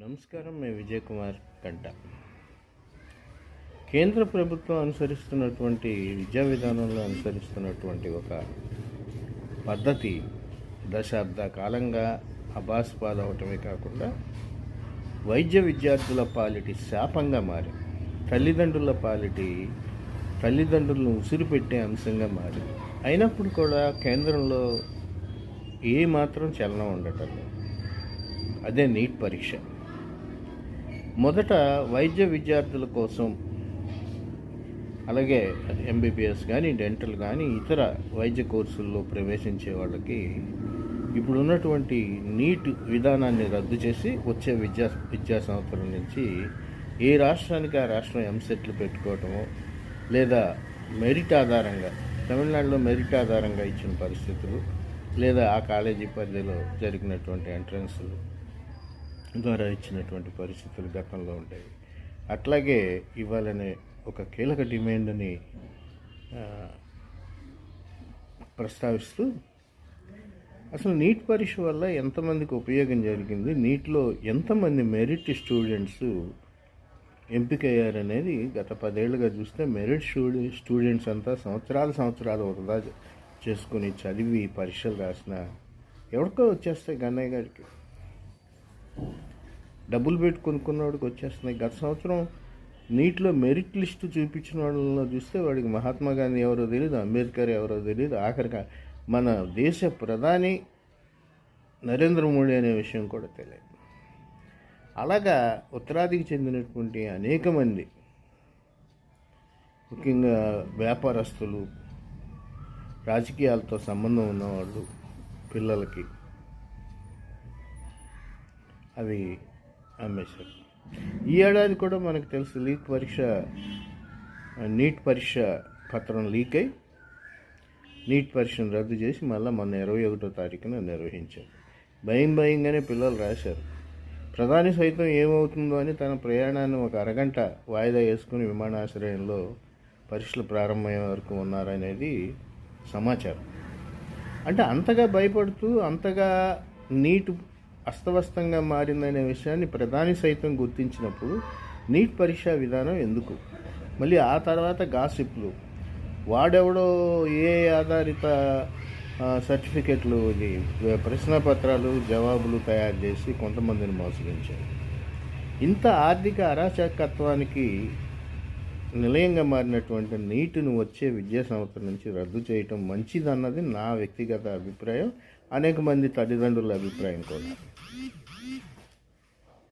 నమస్కారం. మేము విజయ్ కుమార్ కంట. కేంద్ర ప్రభుత్వం అనుసరిస్తున్నటువంటి విద్యా విధానంలో అనుసరిస్తున్నటువంటి ఒక పద్ధతి దశాబ్ద కాలంగా అభాసుపాలవటమే కాకుండా వైద్య విద్యార్థుల పాలిటి శాపంగా మారి తల్లిదండ్రులను ఉసిరిపెట్టే అంశంగా మారి అయినప్పుడు కూడా కేంద్రంలో ఏ మాత్రం చలనం ఉండటం. అదే నీట్ పరీక్ష. మొదట వైద్య విద్యార్థుల కోసం, అలాగే ఎంబీబీఎస్ కానీ డెంటల్ కానీ ఇతర వైద్య కోర్సుల్లో ప్రవేశించే వాళ్ళకి ఇప్పుడున్నటువంటి నీట్ విధానాన్ని రద్దు చేసి వచ్చే విద్యా సంవత్సరం నుంచి ఏ రాష్ట్రానికి ఆ రాష్ట్రం ఎంసెట్లు పెట్టుకోవటమో, లేదా మెరిట్ ఆధారంగా, తమిళనాడులో మెరిట్ ఆధారంగా ఇచ్చిన పరిస్థితులు, లేదా ఆ కాలేజీ పరిధిలో జరిగినటువంటి ఎంట్రన్స్లు ద్వారా ఇచ్చినటువంటి పరిస్థితులు గతంలో ఉంటాయి. అట్లాగే ఇవ్వాలనే ఒక కీలక డిమాండ్ని ప్రస్తావిస్తూ అసలు నీట్ పరీక్ష వల్ల ఎంతమందికి ఉపయోగం జరిగింది, నీట్లో ఎంతమంది మెరిట్ స్టూడెంట్స్ ఎంపికయ్యారనేది గత 10 ఏళ్ళుగా చూస్తే మెరిట్ స్టూడెంట్స్ అంతా సంవత్సరాలు వృధా చేసుకుని చదివి పరీక్షలు రాసిన ఎవరికో వచ్చేస్తాయి. గన్నయ్య గారికి డబ్బులు పెట్టి కొనుక్కున్నవాడికి వచ్చేస్తున్నాయి. గత సంవత్సరం నీటిలో మెరిట్ లిస్టు చూపించిన వాళ్ళలో చూస్తే వాడికి మహాత్మా గాంధీ ఎవరో తెలియదు, అంబేద్కర్ ఎవరో తెలియదు, ఆఖరిగా మన దేశ ప్రధాని నరేంద్ర మోడీ అనే విషయం కూడా తెలియదు. అలాగా ఉత్తరాదికి చెందినటువంటి అనేక మంది, ముఖ్యంగా వ్యాపారస్తులు, రాజకీయాలతో సంబంధం ఉన్నవాళ్ళు పిల్లలకి అవి అమ్మేశారు. ఈ ఏడాది కూడా మనకు తెలుసు, నీట్ పరీక్ష పత్రం లీక్ అయి నీట్ పరీక్షను రద్దు చేసి మళ్ళీ మొన్న 21వ తారీఖున నిర్వహించారు. భయంగానే పిల్లలు రాశారు. ప్రధాని సైతం ఏమవుతుందో అని తన ప్రయాణాన్ని ఒక అరగంట వాయిదా వేసుకుని విమానాశ్రయంలో పరీక్షలు ప్రారంభమయ్యే వరకు ఉన్నారనేది సమాచారం. అంటే అంతగా భయపడుతూ, అంతగా నీట్ అస్తవ్యస్తంగా మారిందనే విషయాన్ని ప్రధాని సైతం గుర్తించినప్పుడు నీట్ పరీక్షా విధానం ఎందుకు? మళ్ళీ ఆ తర్వాత గాసిప్లు, వాడెవడో ఏ ఆధారిత సర్టిఫికెట్లు, ప్రశ్నపత్రాలు, జవాబులు తయారు చేసి కొంతమందిని మోసగించారు. ఇంత ఆర్థిక అరాచకత్వానికి నిలయంగా మారినటువంటి నీటిని వచ్చే విద్యా సంవత్సరం నుంచి రద్దు చేయటం మంచిదన్నది నా వ్యక్తిగత అభిప్రాయం, అనేక మంది తల్లిదండ్రుల అభిప్రాయం కూడా.